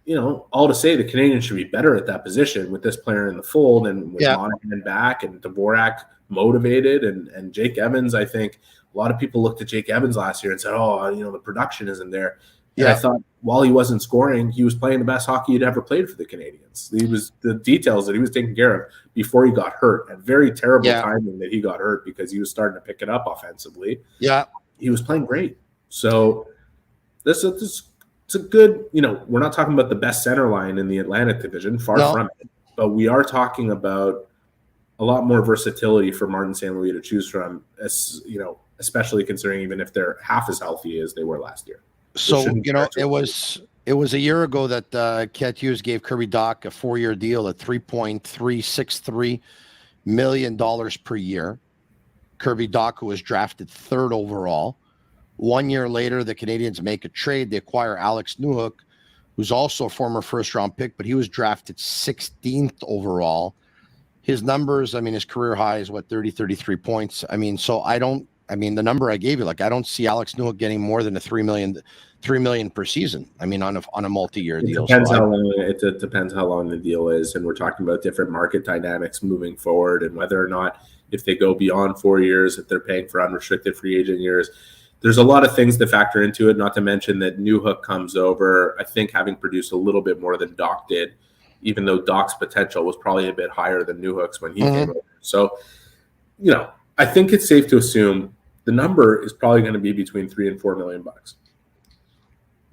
G: All to say the Canadiens should be better at that position with this player in the fold and with Monahan back and Dvorak motivated and Jake Evans. I think a lot of people looked at Jake Evans last year and said, the production isn't there. And I thought while he wasn't scoring, he was playing the best hockey he'd ever played for the Canadiens. The details that he was taking care of before he got hurt, and very terrible timing that he got hurt because he was starting to pick it up offensively. Yeah. He was playing great. So this it's a good, we're not talking about the best center line in the Atlantic Division, far from it, but we are talking about a lot more versatility for Martin St. Louis to choose from, especially considering even if they're half as healthy as they were last year.
F: So, it was a year ago that Kent Hughes gave Kirby Dach a 4-year deal at $3.363 million per year. Kirby Dach, who was drafted 3rd overall. 1 year later, the Canadiens make a trade. They acquire Alex Newhook, who's also a former first-round pick, but he was drafted 16th overall. His numbers, his career high is 33 points. The number I gave you, I don't see Alex Newhook getting more than $3 million per season. On a multi-year deal.
G: It depends how long the deal is, and we're talking about different market dynamics moving forward, and whether or not if they go beyond 4 years, if they're paying for unrestricted free agent years. There's a lot of things to factor into it, not to mention that Newhook comes over, I think, having produced a little bit more than Dach did, even though Dach's potential was probably a bit higher than Newhook's when he came over. So, I think it's safe to assume the number is probably going to be between $3 and $4 million.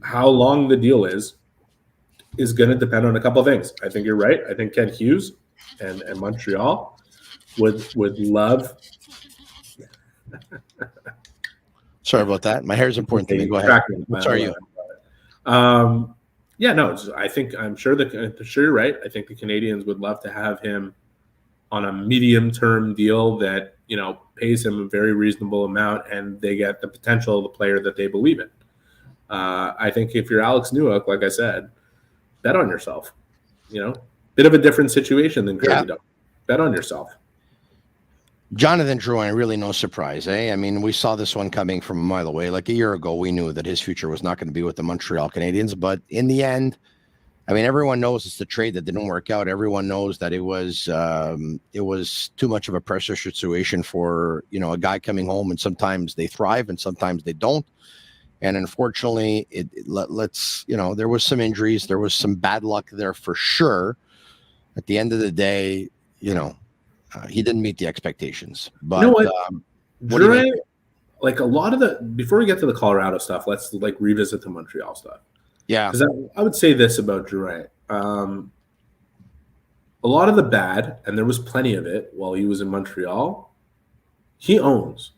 G: How long the deal is going to depend on a couple of things. I think you're right. I think Kent Hughes and Montreal would love.
F: Sorry about that. My hair is important to me. Go ahead. Sorry, you. I'm sure you're right. I think the Canadiens would love to have him on a medium-term deal that pays him a very reasonable amount, and they get the potential of the player that they believe in. I think if you're Alex Newhook, like I said, bet on yourself. Bit of a different situation than Kirby Dach. Bet on yourself. Jonathan Drouin, really no surprise, eh? We saw this one coming from a mile away. A year ago, we knew that his future was not going to be with the Montreal Canadiens. But in the end, everyone knows it's the trade that didn't work out. Everyone knows that it was too much of a pressure situation for a guy coming home, and sometimes they thrive and sometimes they don't. And unfortunately, there was some injuries, there was some bad luck there for sure. At the end of the day, he didn't meet the expectations. But
G: Drouin, a lot of before we get to the Colorado stuff, let's revisit the Montreal stuff. Yeah, because I would say this about Drouin. A lot of the bad, and there was plenty of it while he was in Montreal, he owns.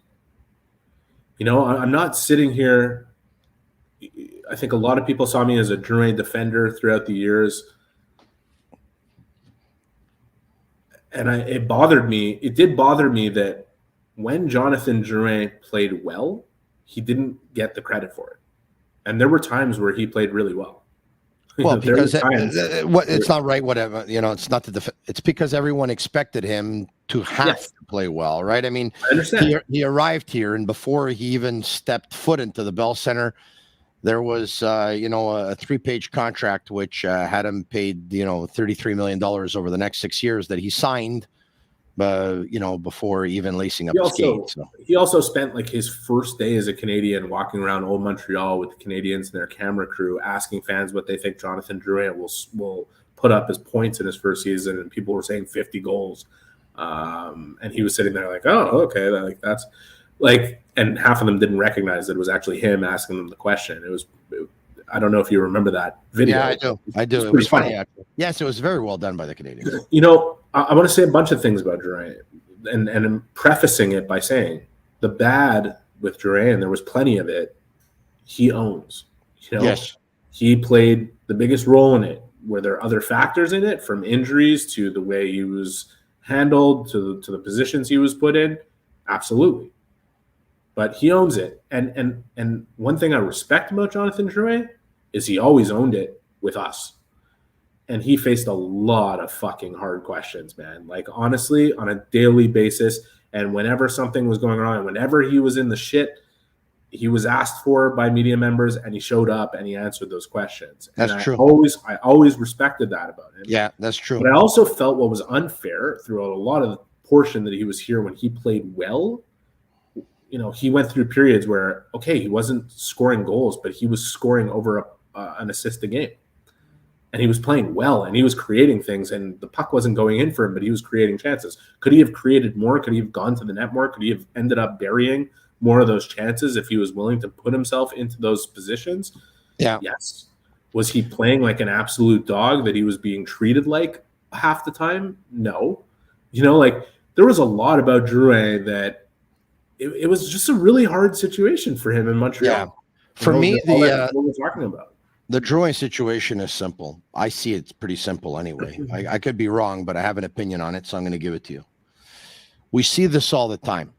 G: I'm not sitting here. I think a lot of people saw me as a Drouin defender throughout the years. And it bothered me. It did bother me that when Jonathan Drouin played well, he didn't get the credit for it. And there were times where he played really well.
F: Well, because it's not right. Whatever, it's not it's because everyone expected him to have to play well, right? I understand. He arrived here, and before he even stepped foot into the Bell Center, there was a 3-page contract which had him paid $33 million over the next 6 years that he signed before even lacing up
G: He
F: his
G: also,
F: skates. So.
G: he also spent like his first day as a Canadian walking around old Montreal with the Canadians and their camera crew, asking fans what they think Jonathan Drouin will put up as points in his first season, and people were saying 50 goals. And he was sitting there like, oh, okay, that's like, and half of them didn't recognize that it was actually him asking them the question. I don't know if you remember that video.
F: Yeah, I do. It was funny. Actually. Yes, it was very well done by the Canadians.
G: I want to say a bunch of things about Drouin, and I'm prefacing it by saying the bad with Drouin, there was plenty of it, he owns.
F: Yes.
G: He played the biggest role in it. Were there other factors in it, from injuries to the way he was handled to the positions he was put in? Absolutely. But he owns it. And one thing I respect about Jonathan Drouin is he always owned it with us. And he faced a lot of fucking hard questions, man. Like, honestly, on a daily basis. And whenever something was going wrong, and whenever he was in the shit, he was asked for by media members, and he showed up and he answered those questions.
F: That's true.
G: I always respected that about him.
F: Yeah, that's true.
G: But I also felt what was unfair throughout a lot of the portion that he was here when he played well. He went through periods where, okay, he wasn't scoring goals, but he was scoring over an assist a game. And he was playing well, and he was creating things, and the puck wasn't going in for him, but he was creating chances. Could he have created more? Could he have gone to the net more? Could he have ended up burying more of those chances if he was willing to put himself into those positions?
F: Yeah.
G: Yes. Was he playing like an absolute dog that he was being treated like half the time? No. There was a lot about Drouin that it was just a really hard situation for him in Montreal.
F: Yeah. For me,
G: what we're talking about.
F: The Drouin situation is simple. I see it's pretty simple anyway. I could be wrong, but I have an opinion on it, so I'm going to give it to you. We see this all the time.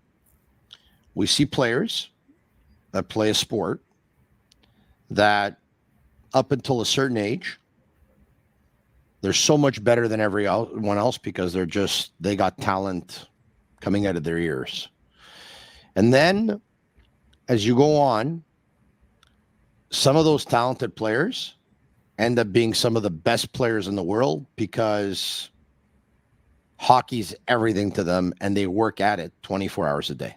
F: We see players that play a sport that up until a certain age, they're so much better than everyone else because they got talent coming out of their ears. And then as you go on, some of those talented players end up being some of the best players in the world because hockey's everything to them and they work at it 24 hours a day.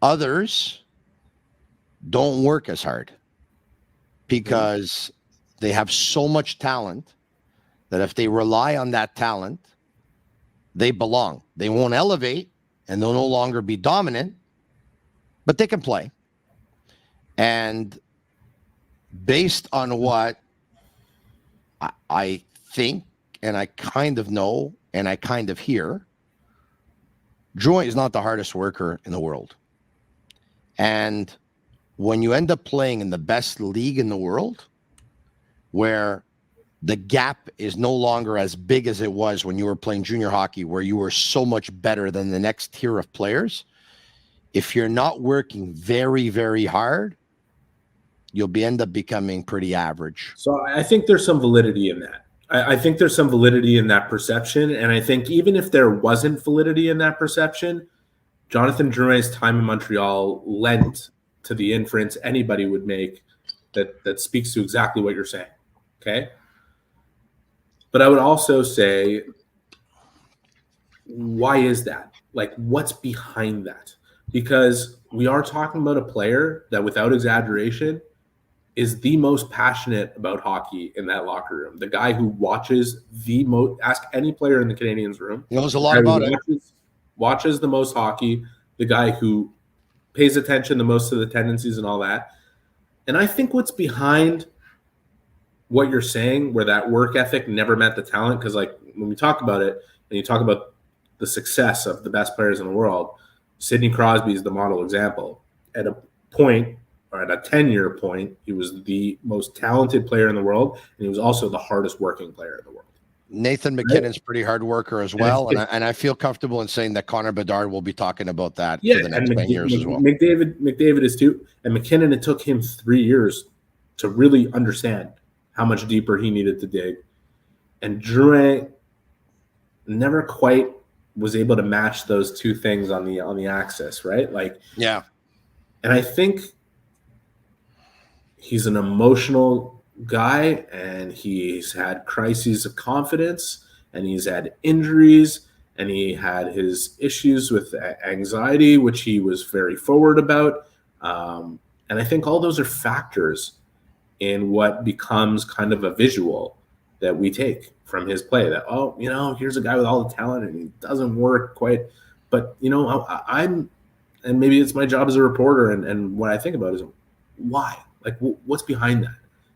F: Others don't work as hard because they have so much talent that if they rely on that talent, they belong. They won't elevate and they'll no longer be dominant, but they can play. And based on what I think and I kind of know and I kind of hear, Drouin is not the hardest worker in the world. And when you end up playing in the best league in the world, where the gap is no longer as big as it was when you were playing junior hockey, where you were so much better than the next tier of players, if you're not working very, very hard, you'll end up becoming pretty average.
G: So I think there's some validity in that. I think there's some validity in that perception. And I think even if there wasn't validity in that perception, Jonathan Drouin's time in Montreal lent to the inference anybody would make that speaks to exactly what you're saying. Okay. But I would also say, why is that? Like, what's behind that? Because we are talking about a player that, without exaggeration, is the most passionate about hockey in that locker room. The guy who watches the most, ask any player in the Canadiens room.
F: He knows a lot about it.
G: Watches the most hockey, the guy who pays attention the most to the tendencies and all that. And I think what's behind what you're saying, where that work ethic never met the talent, because like when we talk about it, and you talk about the success of the best players in the world, Sidney Crosby is the model example. At a point, or at a 10-year point, he was the most talented player in the world, and he was also the hardest working player in the world.
F: Nathan McKinnon's pretty hard worker as well, and I feel comfortable in saying that Connor Bedard will be talking about that for the next 10 years as well.
G: McDavid is too, and McKinnon, it took him 3 years to really understand how much deeper he needed to dig. And Drouin never quite was able to match those two things on the axis, right? Like,
F: yeah.
G: And I think he's an emotional guy, and he's had crises of confidence, and he's had injuries, and he had his issues with anxiety, which he was very forward about. And I think all those are factors in what becomes kind of a visual that we take from his play, that, oh, you know, here's a guy with all the talent and he doesn't work quite. But, you know, I'm, and maybe it's my job as a reporter, and what I think about is why? Like, what's behind that?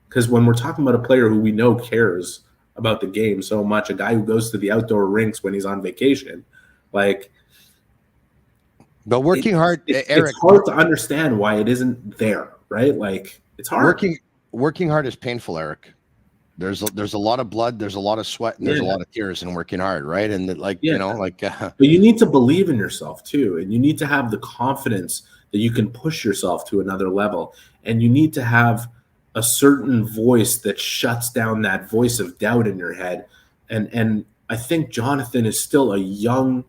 G: Because when we're talking about a player who we know cares about the game so much, a guy who goes to the outdoor rinks when he's on vacation, like,
F: but working hard, Eric,
G: it's hard to understand why it isn't there, right? Like, it's hard.
F: Working hard is painful, Eric. There's a lot of blood, there's a lot of sweat, and there's a lot of tears in working hard, right? And you know, like,
G: but you need to believe in yourself too, and you need to have the confidence that you can push yourself to another level, and you need to have a certain voice that shuts down that voice of doubt in your head. And I think Jonathan is still a young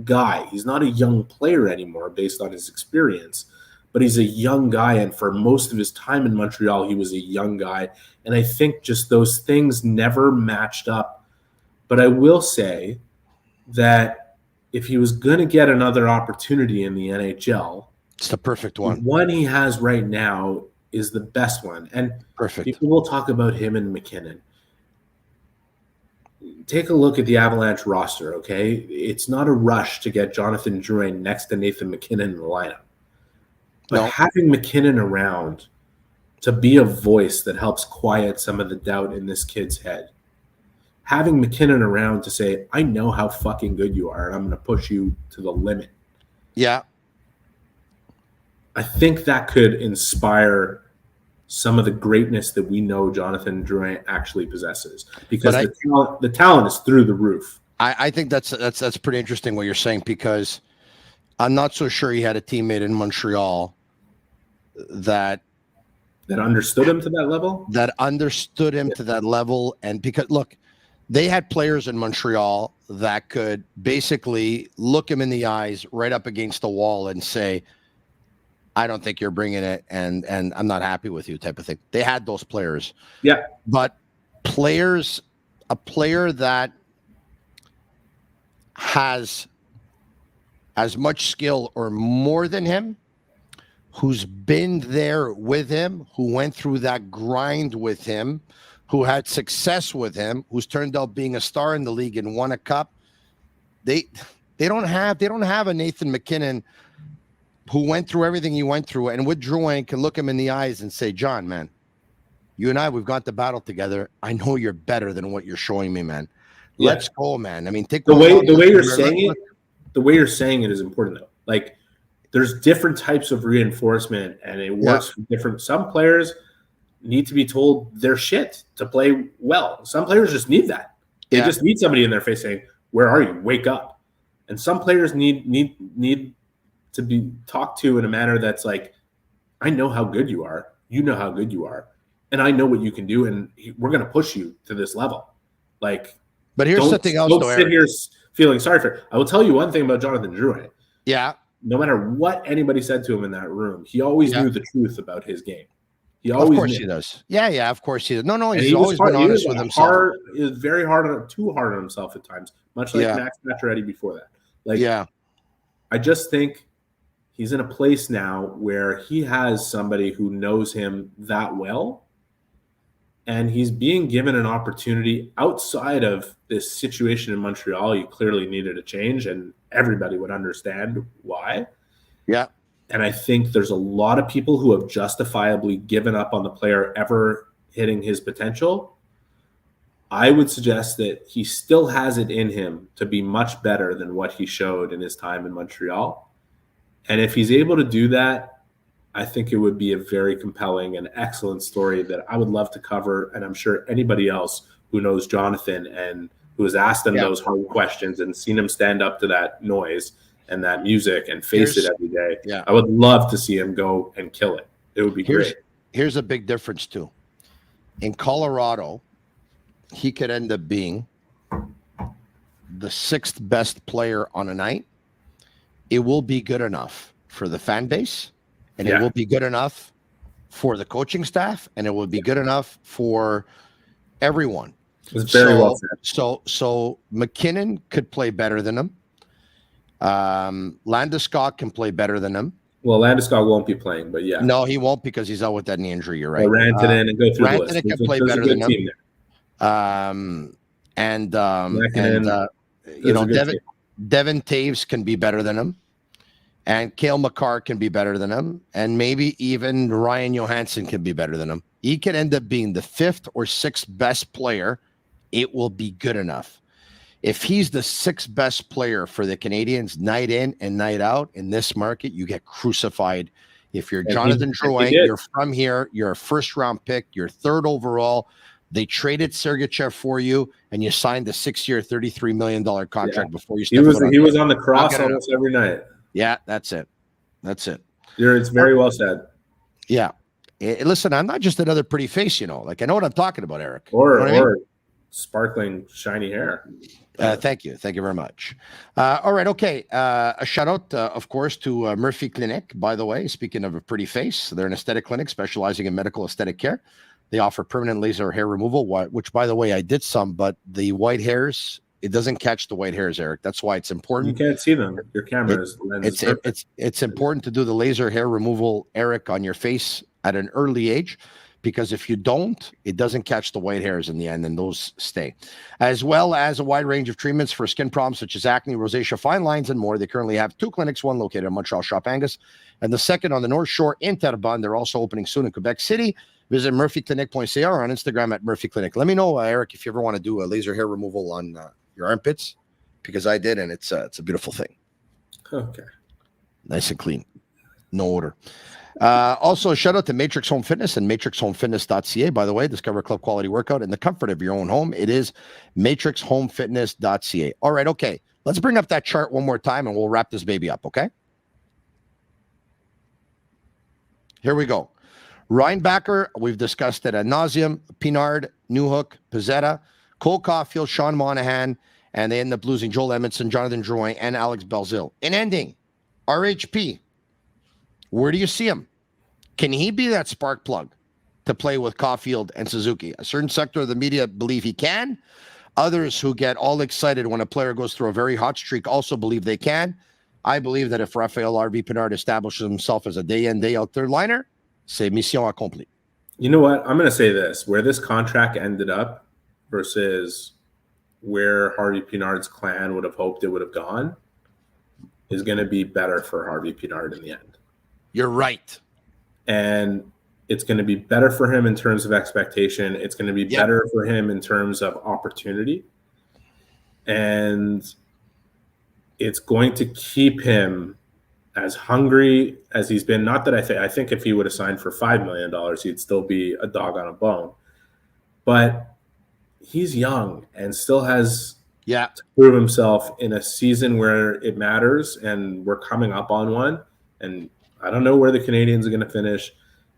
G: guy. He's not a young player anymore based on his experience, but he's a young guy. And for most of his time in Montreal, he was a young guy. And I think just those things never matched up. But I will say that if he was going to get another opportunity in the NHL,
F: it's the perfect one.
G: The one he has right now is the best one. And
F: perfect.
G: People will talk about him and McKinnon. Take a look at the Avalanche roster, okay? It's not a rush to get Jonathan Drouin next to Nathan McKinnon in the lineup. But having McKinnon around to be a voice that helps quiet some of the doubt in this kid's head. Having McKinnon around to say, I know how fucking good you are, and I'm going to push you to the limit.
F: Yeah.
G: I think that could inspire some of the greatness that we know Jonathan Drouin actually possesses, because the talent is through the roof.
F: I think that's pretty interesting what you're saying, because I'm not so sure he had a teammate in Montreal that
G: understood him to that level.
F: To that level, and because look, they had players in Montreal that could basically look him in the eyes right up against the wall and say, I don't think you're bringing it, and I'm not happy with you, type of thing. They had those players.
G: Yeah.
F: But a player that has as much skill or more than him, who's been there with him, who went through that grind with him, who had success with him, who's turned out being a star in the league and won a cup. They don't have a Nathan McKinnon who went through everything he went through, and with Drouin can look him in the eyes and say, John, man, you and I, we've got the battle together. I know you're better than what you're showing me, man. Let's go, man. I mean, take
G: the way you're saying it is important, though. Like, there's different types of reinforcement, and it works for different. Some players need to be told they're shit to play well. Some players just need that. They just need somebody in their face saying, "Where are you? Wake up." And some players need to be talked to in a manner that's like, I know how good you are. You know how good you are. And I know what you can do. And we're going to push you to this level. Like,
F: but here's something else.
G: Don't sit here feeling sorry for it. I will tell you one thing about Jonathan Drouin.
F: Yeah.
G: No matter what anybody said to him in that room, he always knew the truth about his game. He always
F: he does. Yeah, of course he does. No, he's always been honest with himself.
G: He was very too hard on himself at times, much like Max Pacioretty before that. Like, I just think he's in a place now where he has somebody who knows him that well, and he's being given an opportunity outside of this situation in Montreal. You clearly needed a change, and everybody would understand why.
F: Yeah.
G: And I think there's a lot of people who have justifiably given up on the player ever hitting his potential. I would suggest that he still has it in him to be much better than what he showed in his time in Montreal. And if he's able to do that, I think it would be a very compelling and excellent story that I would love to cover. And I'm sure anybody else who knows Jonathan and who has asked him those hard questions and seen him stand up to that noise and that music and face it every day. Yeah. I would love to see him go and kill it. It would be great.
F: Here's a big difference too. In Colorado, he could end up being the 6th best player on a night. It will be good enough for the fan base, and it will be good enough for the coaching staff, and it will be good enough for everyone.
G: It's very well said.
F: So McKinnon could play better than him. Landeskog can play better than him.
G: Well, Landeskog won't be playing, but yeah.
F: No, he won't because he's out with that knee injury. You're right.
G: Rantanen and go through the list.
F: Rantanen can play better than him. Devin Taves can be better than him. And Cale Makar can be better than him. And maybe even Ryan Johansson can be better than him. He can end up being the 5th or 6th best player. It will be good enough. If he's the 6th best player for the Canadians night in and night out in this market, you get crucified. If you're Jonathan Drouin, you're from here, you're a first-round pick, you're 3rd overall. They traded Sergachev for you, and you signed the 6-year, $33 million contract before you stepped
G: He was on the cross almost every night.
F: Yeah, that's it.
G: It's very well said.
F: Yeah. Listen, I'm not just another pretty face, Like, I know what I'm talking about, Eric.
G: Or sparkling, shiny hair.
F: Thank you. Thank you very much. All right. Okay. A shout out, of course, to Murphy Clinic, by the way. Speaking of a pretty face, they're an aesthetic clinic specializing in medical aesthetic care. They offer permanent laser hair removal, which, by the way, I did some, but the white hairs, it doesn't catch the white hairs, Eric. That's why it's important.
G: You can't see them. Your camera
F: It's important to do the laser hair removal, Eric, on your face at an early age, because if you don't, it doesn't catch the white hairs in the end, and those stay. As well as a wide range of treatments for skin problems such as acne, rosacea, fine lines, and more. They currently have 2 clinics, one located in Montreal, Shop Angus, and the second on the North Shore in Terrebonne. They're also opening soon in Quebec City. Visit murphyclinic.ca or on Instagram at Murphy Clinic. Let me know, Eric, if you ever want to do a laser hair removal on your armpits, because I did, and it's a beautiful thing.
G: Okay.
F: Nice and clean. No odor. Also, a shout out to Matrix Home Fitness and matrixhomefitness.ca. By the way, discover club quality workout in the comfort of your own home. It is matrixhomefitness.ca. All right, okay. Let's bring up that chart one more time and we'll wrap this baby up, okay? Here we go. Reinbacher, we've discussed it ad nauseum. Pinard, Newhook, Pezzetta, Cole Caulfield, Sean Monahan, and they end up losing Joel Edmondson, Jonathan Drouin, and Alex Belzile. In ending, RHP. Where do you see him? Can he be that spark plug to play with Caulfield and Suzuki? A certain sector of the media believe he can. Others who get all excited when a player goes through a very hot streak also believe they can. I believe that if Raphael RV Pinard establishes himself as a day-in, day-out third liner, c'est mission accomplie.
G: You know what? I'm going to say this. Where this contract ended up versus where Harvey Pinard's clan would have hoped it would have gone is going to be better for Harvey Pinard in the end.
F: You're right.
G: And it's going to be better for him in terms of expectation. It's going to be better for him in terms of opportunity. And it's going to keep him as hungry as he's been. Not that I think if he would have signed for $5 million, he'd still be a dog on a bone. But he's young and still has to prove himself in a season where it matters, and we're coming up on one. And I don't know where the Canadians are going to finish,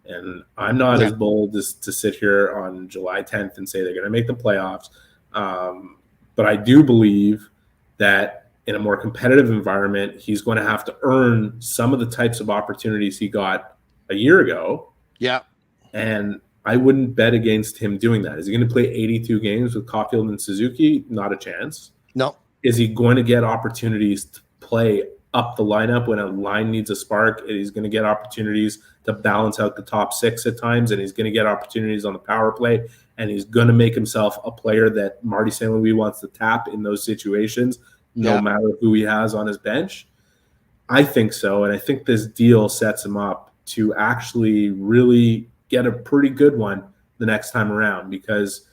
G: and I'm not as bold as to sit here on July 10th and say they're going to make the playoffs. But I do believe that in a more competitive environment, he's going to have to earn some of the types of opportunities he got a year ago.
F: Yeah.
G: And I wouldn't bet against him doing that. Is he going to play 82 games with Caulfield and Suzuki? Not a chance.
F: No. Is
G: he going to get opportunities to play up the lineup when a line needs a spark? He's going to get opportunities to balance out the top 6 at times, and he's going to get opportunities on the power play, and he's going to make himself a player that Marty St. Louis wants to tap in those situations, no matter who he has on his bench. I think so, and I think this deal sets him up to actually really get a pretty good one the next time around, because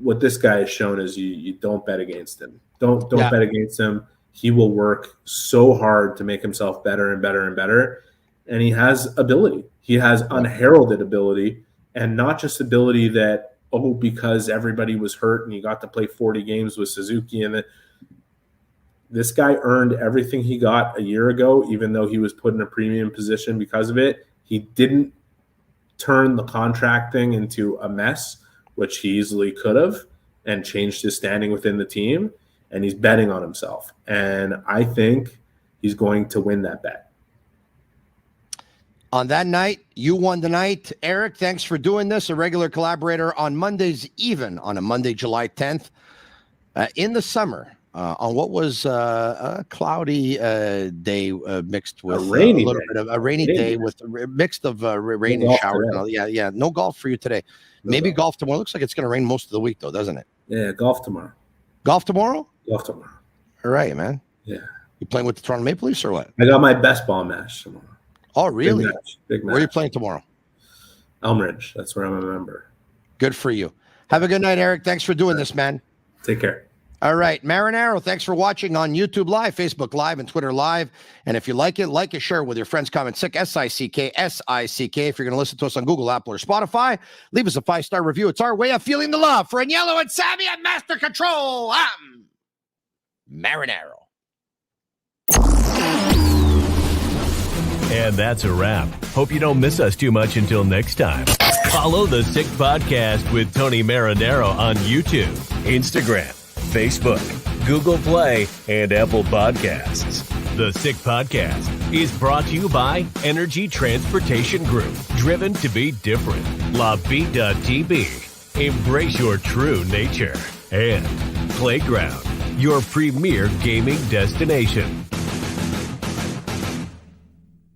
G: what this guy has shown is you don't bet against him. Don't bet against him. He will work so hard to make himself better and better and better. And he has ability. He has unheralded ability, and not just ability that, because everybody was hurt and he got to play 40 games with Suzuki. And this guy earned everything he got a year ago, even though he was put in a premium position because of it. He didn't turn the contract thing into a mess, which he easily could have, and changed his standing within the team. And he's betting on himself. And I think he's going to win that bet.
F: On that night, you won the night. Eric, thanks for doing this. A regular collaborator on Mondays, even on a Monday, July 10th. In the summer, on what was a cloudy day mixed with
G: A rainy
F: a little
G: day.
F: bit of a rainy day with mixed of rain and
G: golf
F: showers.
G: today.
F: Yeah. No golf for you today.
G: No
F: Maybe
G: golf.
F: golf tomorrow. Looks like it's going to rain most of the week, though, doesn't it?
G: Yeah, golf tomorrow.
F: Golf tomorrow?
G: Golf tomorrow.
F: All right, man.
G: Yeah.
F: You playing with the Toronto Maple Leafs or what?
G: I got my best ball match tomorrow.
F: Oh, really?
G: Big match.
F: Where are you playing tomorrow?
G: Elmridge. That's where I'm a member.
F: Good for you. Have a good night, Eric. Thanks for doing this, man.
G: Take care.
F: All right, Marinaro, thanks for watching on YouTube Live, Facebook Live, and Twitter Live. And if you like it, share it with your friends. Comment sick, S-I-C-K. If you're going to listen to us on Google, Apple, or Spotify, leave us a 5-star review. It's our way of feeling the love. For Agnello and Savvy at Master Control, I'm Marinaro.
C: And that's a wrap. Hope you don't miss us too much until next time. Follow the Sick Podcast with Tony Marinaro on YouTube, Instagram, Facebook, Google Play, and Apple Podcasts. The Sick Podcast is brought to you by Energy Transportation Group, driven to be different. LaBeat.tb, embrace your true nature. And Playground, your premier gaming destination.